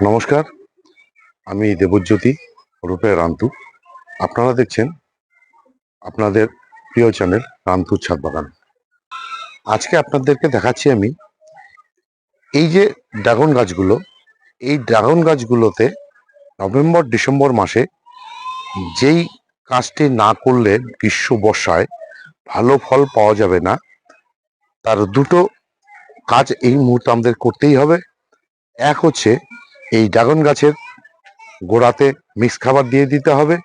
নমস্কার, আমি দেবজ্যোতি রূপে রান্তু। আপনারা দেখছেন আপনাদের প্রিয় চ্যানেল রান্তুর ছাদ বাগান। আজকে আপনাদেরকে দেখাচ্ছি আমি এই যে ড্রাগন গাছগুলো, এই ড্রাগন গাছগুলোতে নভেম্বর ডিসেম্বর মাসে যেই কাজটি না করলে গ্রীষ্ম বর্ষায় ভালো ফল পাওয়া যাবে না, তার দুটো কাজ এই মুহূর্তে আমাদের করতেই হবে। এক হচ্ছে এই ড্রাগন গাছের গোড়াতে মিক্স খাবার দিয়ে দিতে হবে,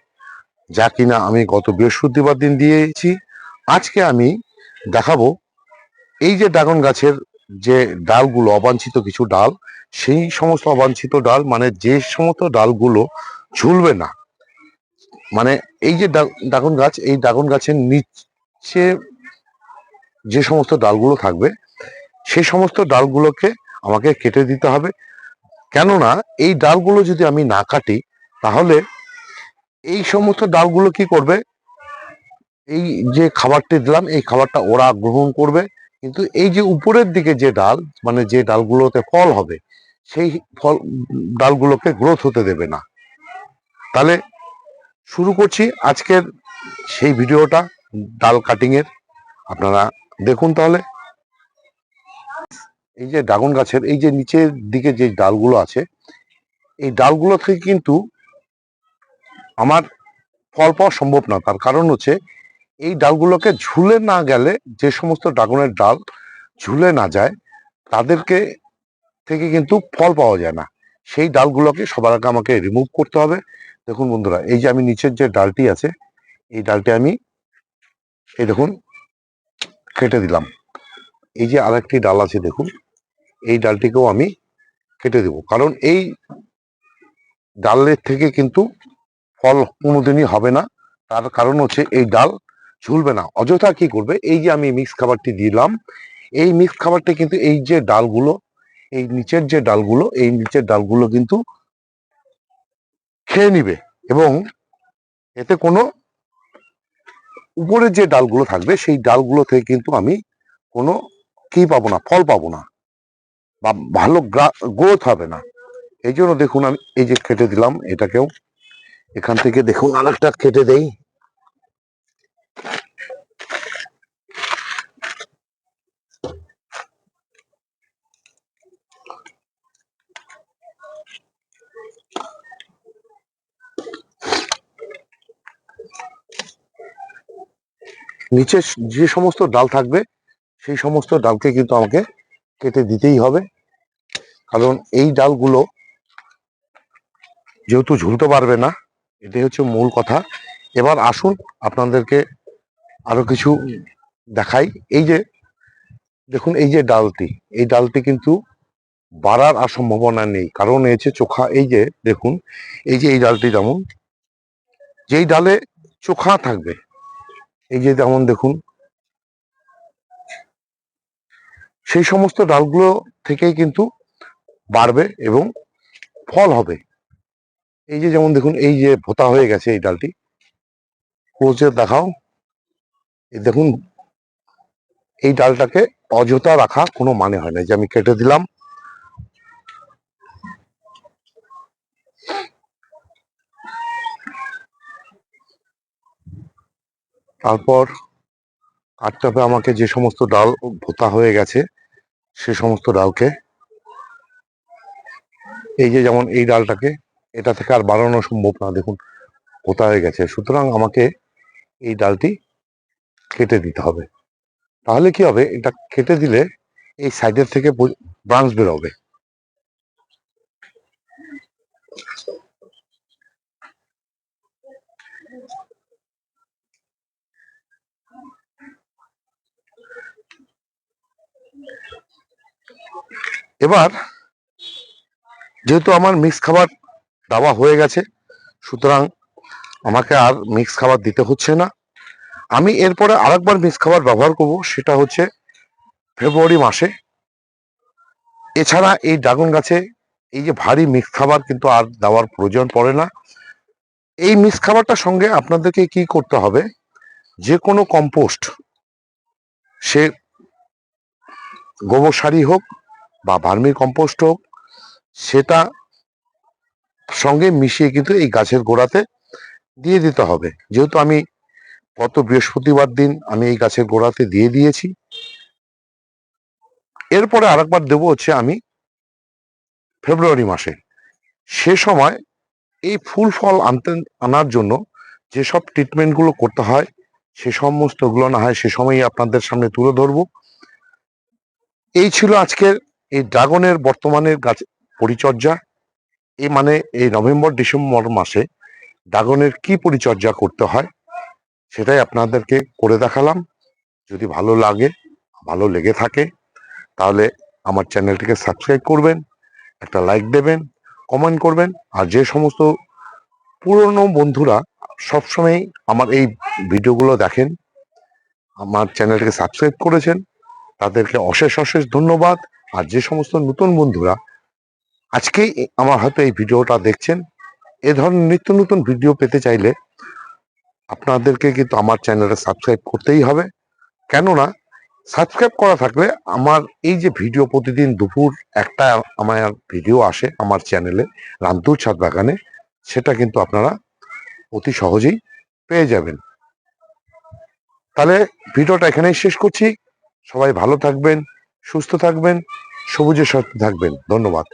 যা কিনা আমি গত বৃহস্পতিবার দিন দিয়েছি। আজকে আমি দেখাবো এই যে ড্রাগন গাছের যে ডালগুলো, অবাঞ্ছিত কিছু ডাল, সেই সমস্ত অবাঞ্ছিত ডাল মানে যে সমস্ত ডালগুলো ঝুলবে না, মানে এই যে ড্রাগন গাছ, এই ড্রাগন গাছের নিচে যে সমস্ত ডালগুলো থাকবে সেই সমস্ত ডালগুলোকে আমাকে কেটে দিতে হবে। কেননা এই ডালগুলো যদি আমি না কাটি তাহলে এই সমস্ত ডালগুলো কি করবে, এই যে খাবারটি দিলাম এই খাবারটা ওরা গ্রহণ করবে, কিন্তু এই যে উপরের দিকে যে ডাল, মানে যে ডালগুলোতে ফল হবে, সেই ফল ডালগুলোকে গ্রোথ হতে দেবে না। তাহলে শুরু করছি আজকের সেই ভিডিওটা ডাল কাটিং এর। আপনারা দেখুন তাহলে। এই যে ড্রাগন গাছের এই যে নিচের দিকে যে ডালগুলো আছে, এই ডালগুলো থেকে কিন্তু আমার ফল পাওয়া সম্ভব না। তার কারণ হচ্ছে এই ডালগুলোকে ঝুলে না গেলে, যে সমস্ত ড্রাগনের ডাল ঝুলে না যায় তাদেরকে থেকে কিন্তু ফল পাওয়া যায় না। সেই ডালগুলোকে সবার আগে আমাকে রিমুভ করতে হবে। দেখুন বন্ধুরা, এই যে আমি নিচের যে ডালটি আছে, এই ডালটি আমি এই দেখুন কেটে দিলাম। এই যে আরেকটি ডাল আছে দেখুন, এই ডালটিকেও আমি কেটে দেব, কারণ এই ডালের থেকে কিন্তু ফল কোনোদিনই হবে না। তার কারণ হচ্ছে এই ডাল ঝুলবে না। অযথা কি করবে, এই যে আমি মিক্স খাবারটি দিলাম, এই মিক্স খাবারটি কিন্তু এই যে ডালগুলো, এই নিচের যে ডালগুলো, এই নিচের ডালগুলো কিন্তু খেয়ে নিবে, এবং এতে কোনো উপরের যে ডালগুলো থাকবে সেই ডালগুলো থেকে কিন্তু আমি কোনো কি পাবো না, ফল পাবো না, বা ভালো গ্রোথ হবে না। এই জন্য দেখুন আমি এই যে কেটে দিলাম এটাকেও। এখান থেকে দেখুন আরেকটা কেটে দেই। নিচে যে সমস্ত ডাল থাকবে সেই সমস্ত ডালকে কিন্তু আমাকে কেটে দিতেই হবে, কারণ এই ডালগুলো যেহেতু ঝুলতে পারবে না, এটাই হচ্ছে মূল কথা। এবার আসুন আপনাদেরকে আরো কিছু দেখাই। এই যে দেখুন এই যে ডালটি, এই ডালটি কিন্তু বাড়ার আর সম্ভাবনা নেই, কারণ হচ্ছে চোখা। এই যে দেখুন এই যে এই ডালটি, যেমন যেই ডালে চোখা থাকবে, এই যে যেমন দেখুন সেই সমস্ত ডালগুলো থেকেই কিন্তু বাড়বে এবং ফল হবে। এই যে যেমন দেখুন এই যে ভোতা হয়ে গেছে এই ডালটি, ক্লোজে দেখাও। এই দেখুন এই ডালটাকে অযথা রাখা কোনো মানে হয় না। যে আমি কেটে দিলাম, তারপর কাটতে হবে আমাকে যে সমস্ত ডাল ভোতা হয়ে গেছে সে সমস্ত ডালকে। এই যে যেমন এই ডালটাকে, এটা থেকে আর বাড়ানো সম্ভব না, দেখুন ভোতা হয়ে গেছে, সুতরাং আমাকে এই ডালটি কেটে দিতে হবে। তাহলে কি হবে, এটা কেটে দিলে এই সাইডের থেকে ব্রাঞ্চ বেরোবে। এবার যেহেতু আমার মিক্স খাবার দেওয়া হয়ে গেছে, সুতরাং আমাকে আর মিক্স খাবার দিতে হচ্ছে না। আমি এরপরে আরেকবার মিক্স খাবার ব্যবহার করব, সেটা হচ্ছে ফেব্রুয়ারি মাসে। এছাড়া এই ড্রাগন গাছে এই যে ভারী মিক্স খাবার কিন্তু আর দেওয়ার প্রয়োজন পড়ে না। এই মিক্স খাবারটার সঙ্গে আপনাদেরকে কি করতে হবে, যে কোনো কম্পোস্ট, সে গোবর সারই হোক বা ভার্মি কম্পোস্ট হোক, সেটা সঙ্গে মিশিয়ে কিন্তু এই গাছের গোড়াতে দিয়ে দিতে হবে। যেহেতু আমি গত বৃহস্পতিবার দিন আমি এই গাছের গোড়াতে দিয়ে দিয়েছি, এরপরে আরেকবার দেবো হচ্ছে আমি ফেব্রুয়ারি মাসে। সে সময় এই ফুল ফল আনার জন্য যেসব ট্রিটমেন্টগুলো করতে হয় সে সমস্তগুলো না হয় সে সময়ই আপনাদের সামনে তুলে ধরবো। এই ছিল আজকের এই ড্রাগনের বর্তমানের গাছ পরিচর্যা। এই মানে এই নভেম্বর ডিসেম্বর মাসে ড্রাগনের কি পরিচর্যা করতে হয় সেটাই আপনাদেরকে করে দেখালাম। যদি ভালো লেগে থাকে তাহলে আমার চ্যানেলটিকে সাবস্ক্রাইব করবেন, একটা লাইক দেবেন, কমেন্ট করবেন। আর যে সমস্ত পুরনো বন্ধুরা সবসময় আমার এই ভিডিওগুলো দেখেন, আমার চ্যানেলটিকে সাবস্ক্রাইব করেছেন, তাদেরকে অশেষ অশেষ ধন্যবাদ। আর যে সমস্ত নতুন বন্ধুরা আজকেই আমার হয়তো এই ভিডিওটা দেখছেন, এ ধরনের নিত্য নতুন ভিডিও পেতে চাইলে আপনাদেরকে কিন্তু আমার চ্যানেলটা সাবস্ক্রাইব করতেই হবে। কেননা সাবস্ক্রাইব করা থাকলে আমার এই যে ভিডিও প্রতিদিন দুপুর একটা আমার ভিডিও আসে আমার চ্যানেলে রান্তুর ছাদ বাগানে, সেটা কিন্তু আপনারা অতি সহজেই পেয়ে যাবেন। তাহলে ভিডিওটা এখানেই শেষ করছি। সবাই ভালো থাকবেন, সুস্থ থাকবেন, সবুজের সাথে থাকবেন। ধন্যবাদ।